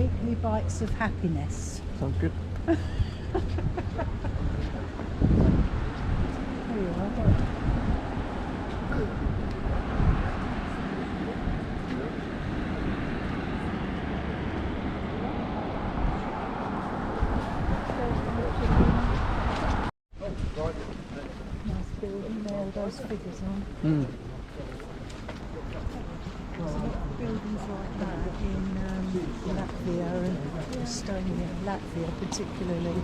weekly bites of happiness. Sounds good. There you are. Nice building there with those figures on. Buildings like that in Latvia and Estonia, Latvia particularly,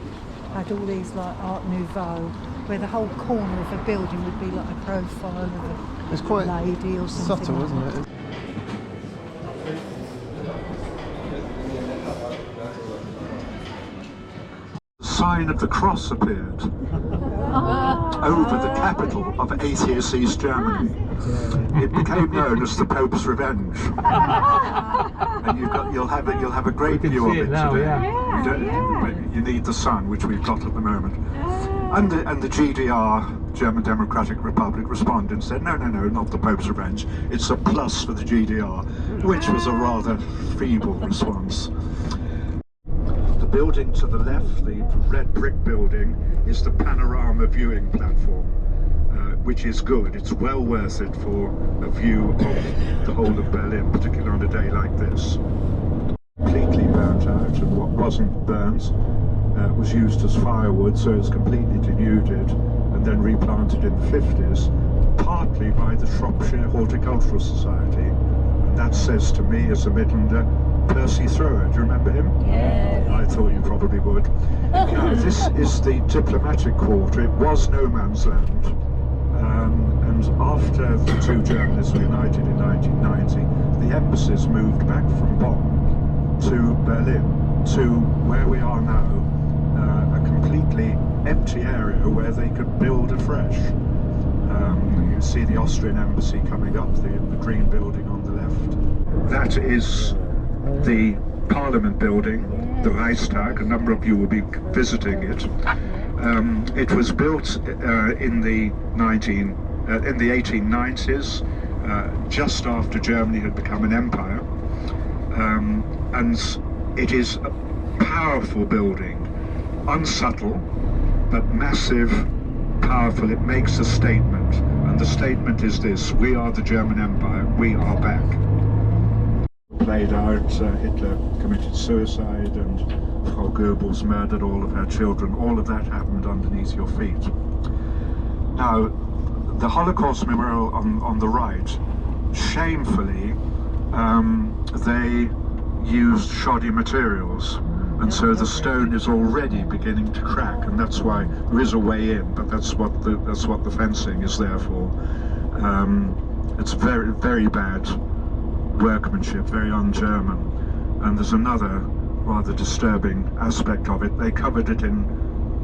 had all these like Art Nouveau, where the whole corner of a building would be like a profile of It's quite a lady or something. subtle, like isn't that. it? Sign of the cross appeared over the capital of atheist East Germany. It became known as the Pope's Revenge, and you'll have a great view of it now, today. yeah. You need the sun, which we've got at the moment. And the GDR, German Democratic Republic, responded and said, no, not the Pope's Revenge. It's a plus for the GDR, which was a rather feeble response. The building to the left, the red brick building, is the panorama viewing platform, which is good. It's well worth it for a view of the whole of Berlin, particularly on a day like this. Completely burnt out, and what wasn't burnt was used as firewood, so it's completely denuded and then replanted in the 50s, partly by the Shropshire Horticultural Society. And that says to me, as a Midlander, Percy Thrower. Do you remember him? Yeah. I thought you probably would. Now, this is the diplomatic quarter. It was no man's land. And after the two Germanies were united in 1990, the embassies moved back from Bonn to Berlin, to where we are now, a completely empty area where they could build afresh. You see the Austrian embassy coming up, the green building on the left. That is the Parliament building, the Reichstag. A number of you will be visiting it. It was built in the 1890s, just after Germany had become an empire, and it is a powerful building, unsubtle but massive, powerful. It makes a statement, and the statement is this: we are the German Empire, we are back. Played out, Hitler committed suicide, and Frau Goebbels murdered all of her children. All of that happened underneath your feet. Now, the Holocaust Memorial on the right, shamefully, they used shoddy materials, and so the stone is already beginning to crack, and that's why there is a way in, but that's what the fencing is there for. It's very, very bad workmanship, very un-German. And there's another rather disturbing aspect of it. They covered it in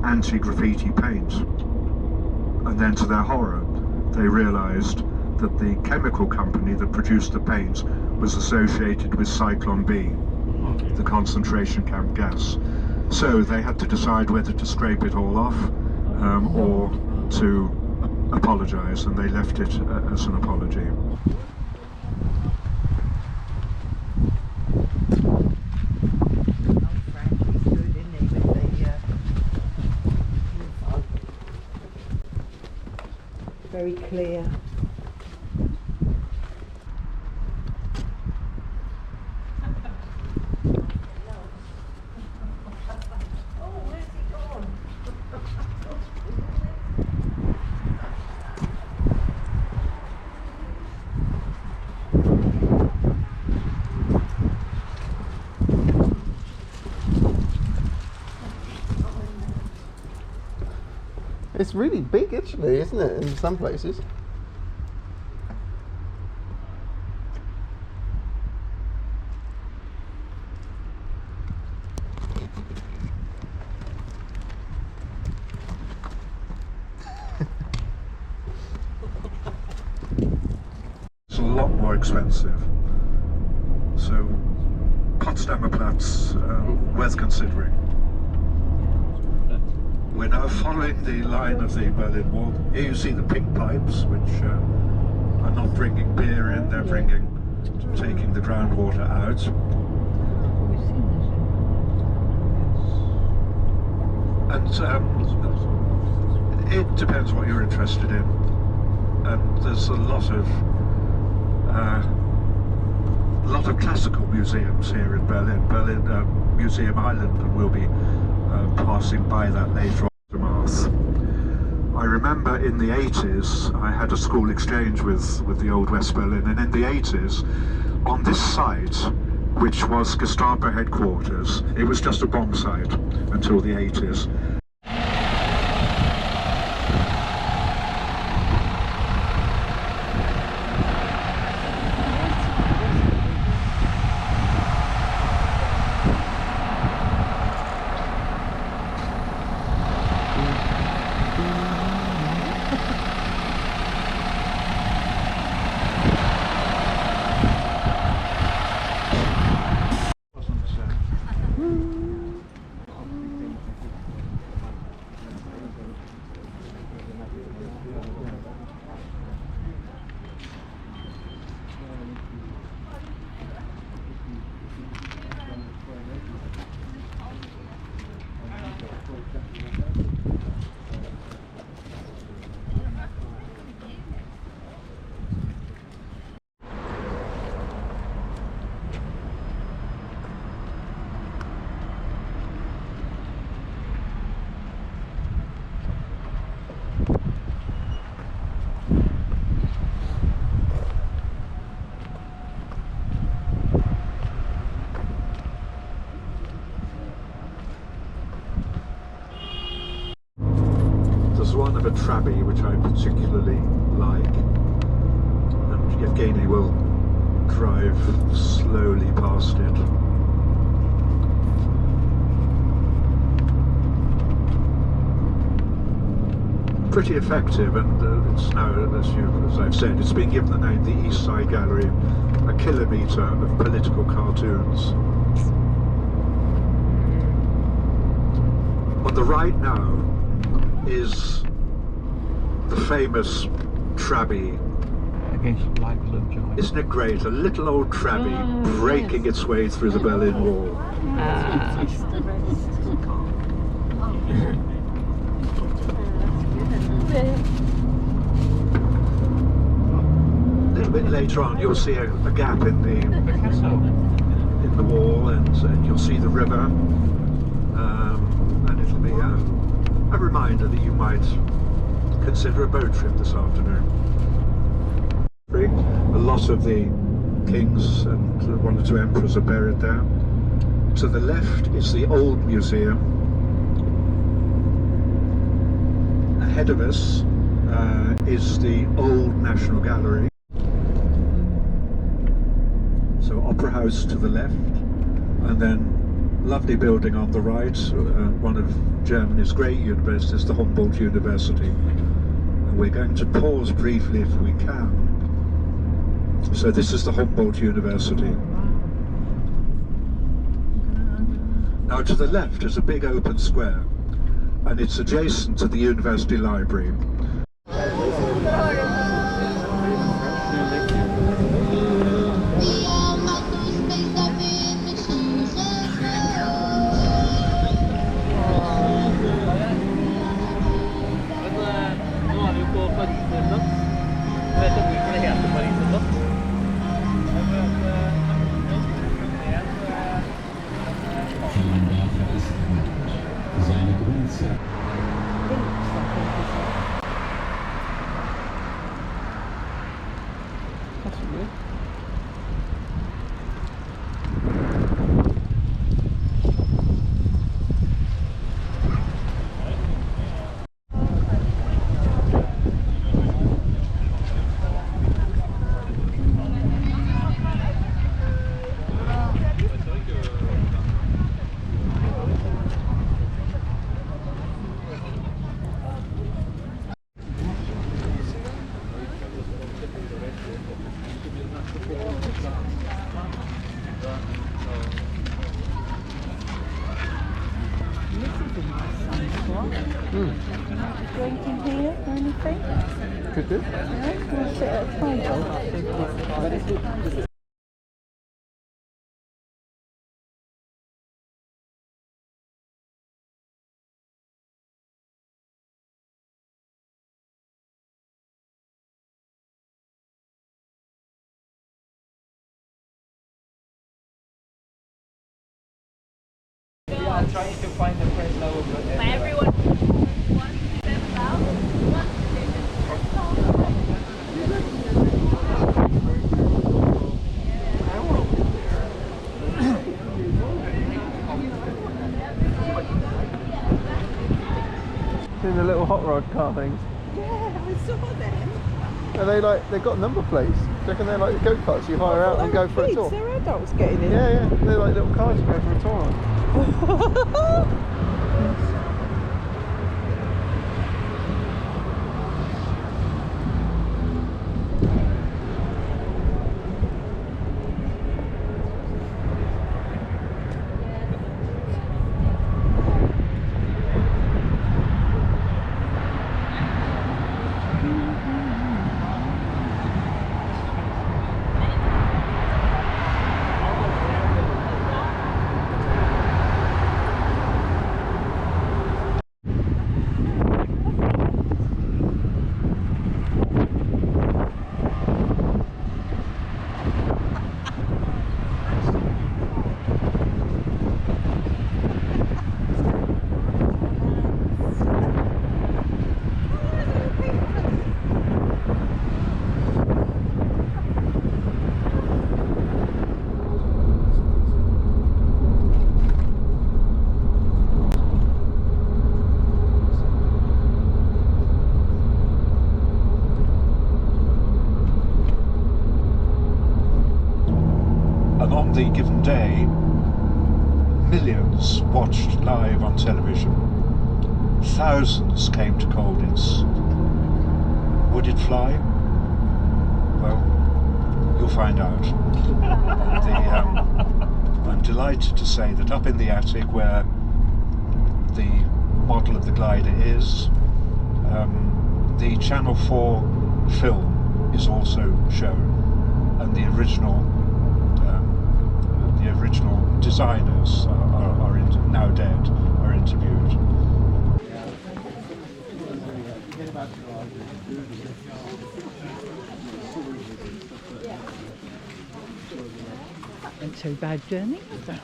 anti-graffiti paint, and then to their horror they realized that the chemical company that produced the paint was associated with Cyclone B, the concentration camp gas. So they had to decide whether to scrape it all off or to apologize, and they left it as an apology. Very clear. It's really big, actually, isn't it, in some places? It's a lot more expensive. So, Potsdamer Platz, worth considering. We're now following the line of the Berlin Wall. Here you see the pink pipes, which are not bringing beer in, they're taking the groundwater out. And it depends what you're interested in. And there's a lot of classical museums here in Berlin. Museum Island, and we'll be passing by that later on. I remember in the 80s I had a school exchange with the old West Berlin, and in the 80s on this site, which was Gestapo headquarters, it was just a bomb site until the 80s. There's one of a Trabi which I particularly like, and Evgeny will drive slowly past it. Pretty effective, and it's now, as I've said, it's been given the name the East Side Gallery, a kilometre of political cartoons. On the right now is the famous Trabi. Against light blue joy. Isn't it great? A little old Trabi breaking its way through the Berlin Wall. A little bit later on you'll see a gap in the wall, and you'll see the river, and it'll be a reminder that you might consider a boat trip this afternoon. A lot of the kings and one or two emperors are buried there. To the left is the old museum. Ahead of us is the old National Gallery. So Opera House to the left, and then lovely building on the right, one of Germany's great universities, the Humboldt University. And we're going to pause briefly if we can. So this is the Humboldt University. Now to the left is a big open square, and it's adjacent to the University Library. Drinking here or anything? Could do. Yeah, we'll sit at a table. trying to find the press level, but Everyone wants themselves, wants to do Doing the little hot rod car things. Yeah, I saw them. Are they like, they've got number plates? Do you reckon they're like the go-karts you hire out and go for a tour? They're adults getting in. Yeah, yeah, they're like little cars you go for a tour on. And on the given day, millions watched live on television. Thousands came to Colditz. Would it fly? Well, you'll find out. I'm delighted to say that up in the attic where the model of the glider is, the Channel 4 film is also shown, and the original designers are now dead, are interviewed. Not too bad journey, was it?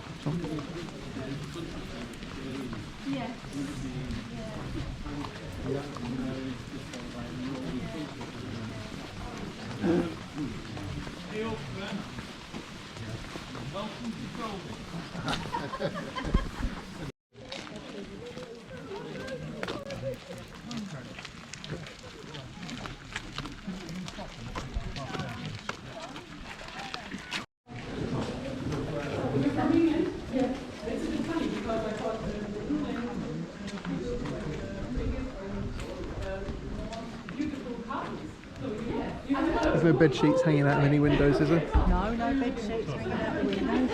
There's no bed sheets hanging out of any windows, is there? No, no bed sheets hanging out the windows.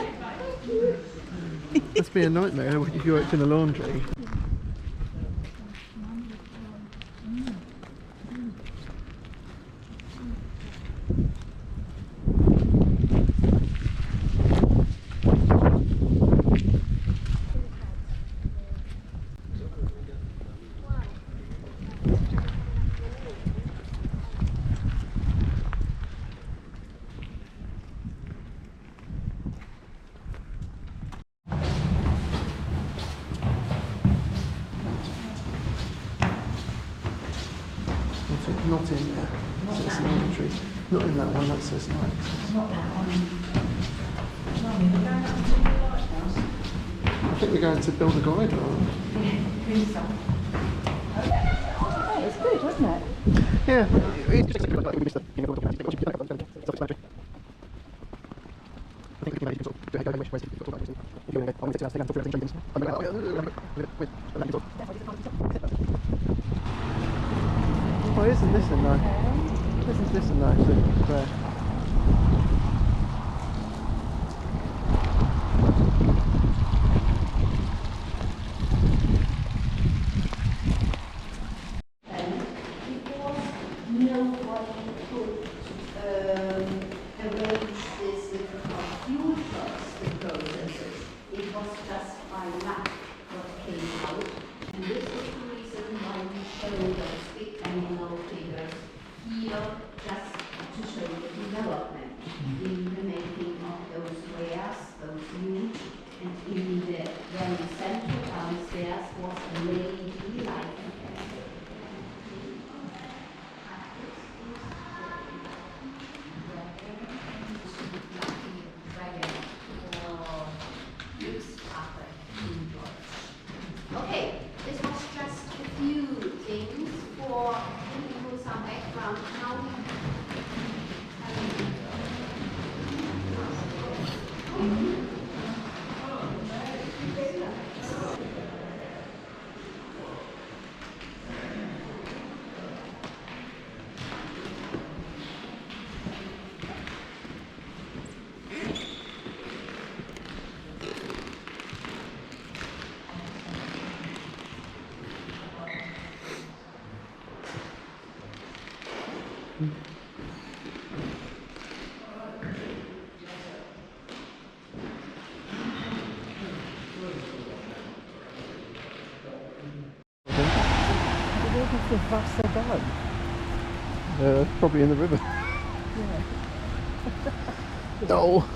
Must be a nightmare if you worked in a laundry. Not in there. Says laundry. Not in that one, that says night. I think we're going to build a glider, aren't we? Oh, it's good, wasn't it? Yeah. Oh, isn't this a nice? Isn't this a nice little square? In the very central the Wasser go? Probably in the river. Yeah. Oh.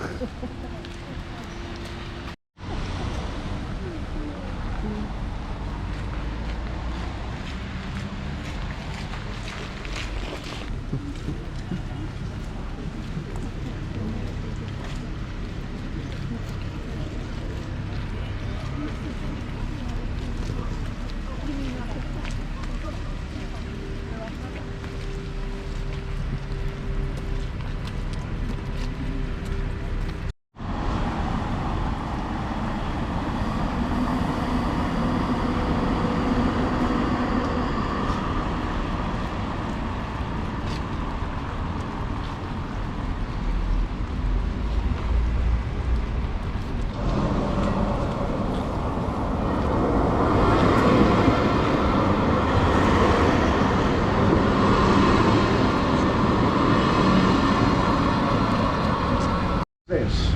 This.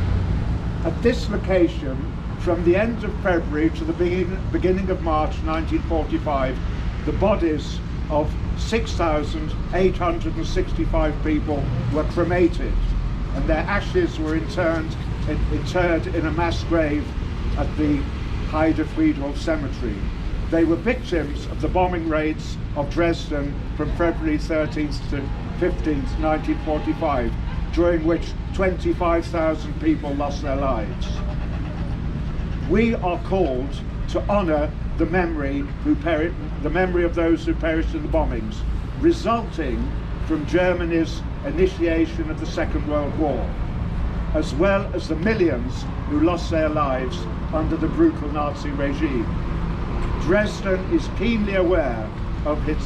At this location, from the end of February to the beginning of March 1945, the bodies of 6,865 people were cremated, and their ashes were interred in a mass grave at the Heide Friedhof Cemetery. They were victims of the bombing raids of Dresden from February 13th to 15th, 1945, during which 25,000 people lost their lives. We are called to honour the memory of those who perished in the bombings, resulting from Germany's initiation of the Second World War, as well as the millions who lost their lives under the brutal Nazi regime. Dresden is keenly aware of its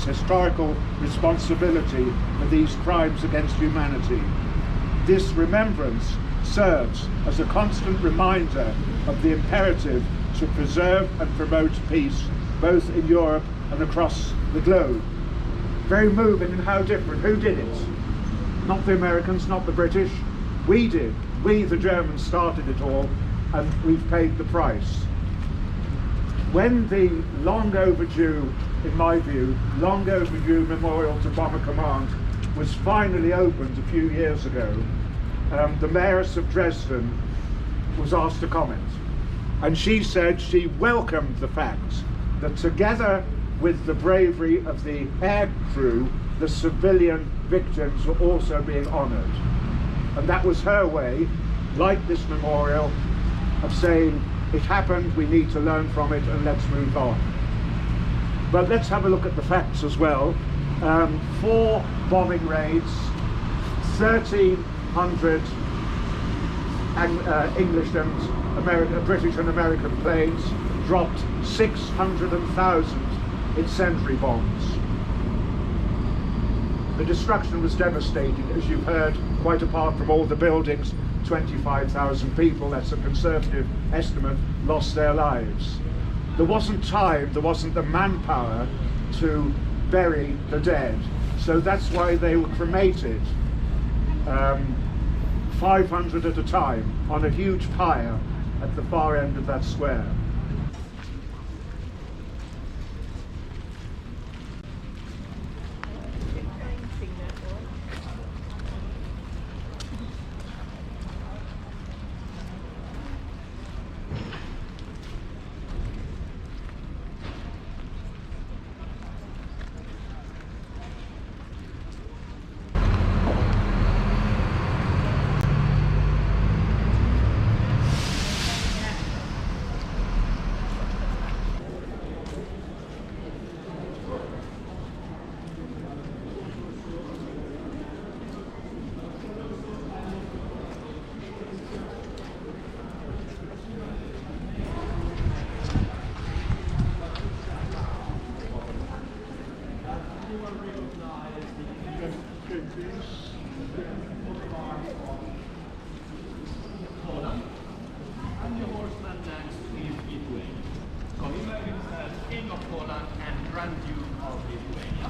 historical responsibility for these crimes against humanity. This remembrance serves as a constant reminder of the imperative to preserve and promote peace, both in Europe and across the globe. Very moving, and how different. Who did it? Not the Americans, not the British. We did. We, the Germans, started it all, and we've paid the price. When the long overdue, in my view, long overdue memorial to Bomber Command was finally opened a few years ago, the Mayoress of Dresden was asked to comment. And she said she welcomed the fact that together with the bravery of the air crew, the civilian victims were also being honoured. And that was her way, like this memorial, of saying, it happened, we need to learn from it, and let's move on. But let's have a look at the facts as well. 4 bombing raids, 1,300 English and British and American planes, dropped 600,000 incendiary bombs. The destruction was devastating, as you've heard, quite apart from all the buildings. 25,000 people, that's a conservative estimate, lost their lives. There wasn't time, there wasn't the manpower to bury the dead, so that's why they were cremated, 500 at a time, on a huge pyre at the far end of that square. And the horseman next is Lithuania. So he made himself King of Poland and Grand Duke of Lithuania.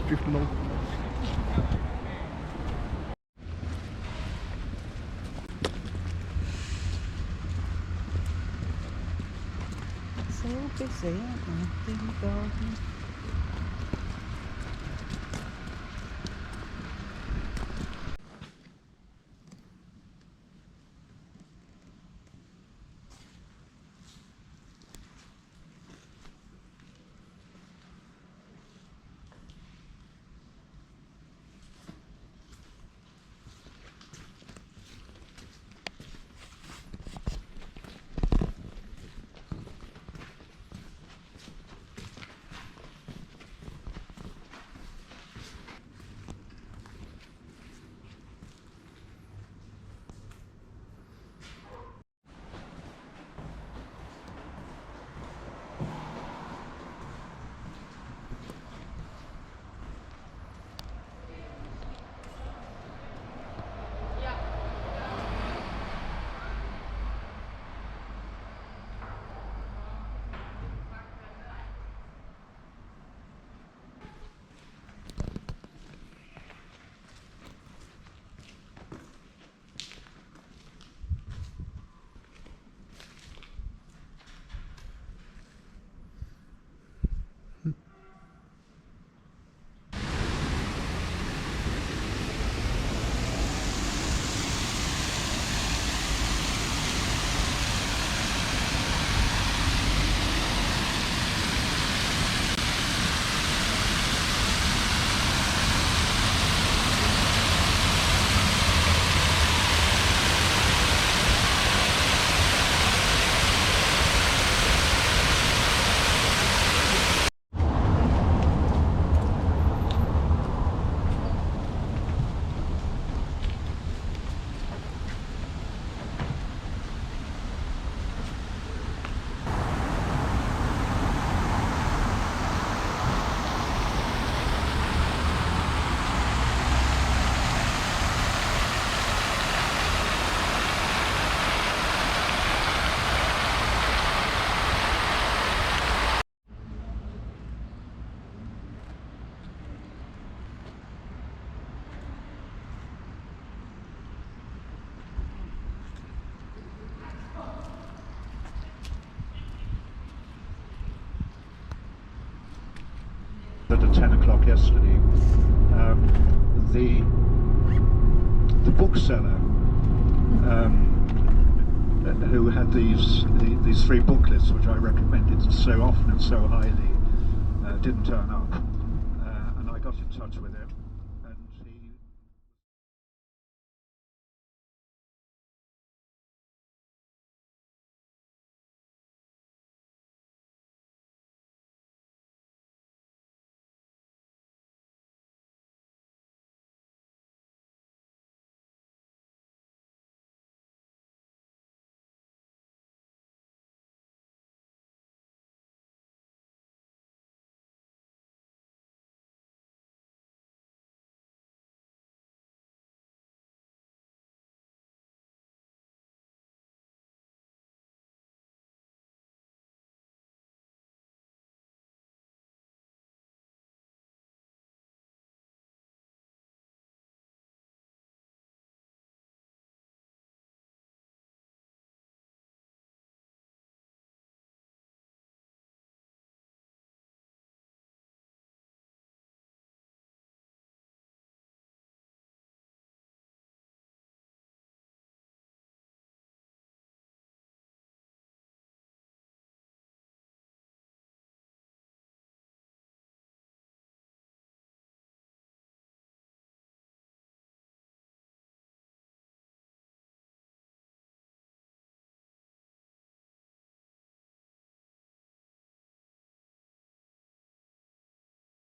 Drift along. So busy, aren't they, in the garden? At 10 o'clock yesterday, the bookseller who had these three booklets, which I recommended so often and so highly, didn't turn up, and I got in touch with him.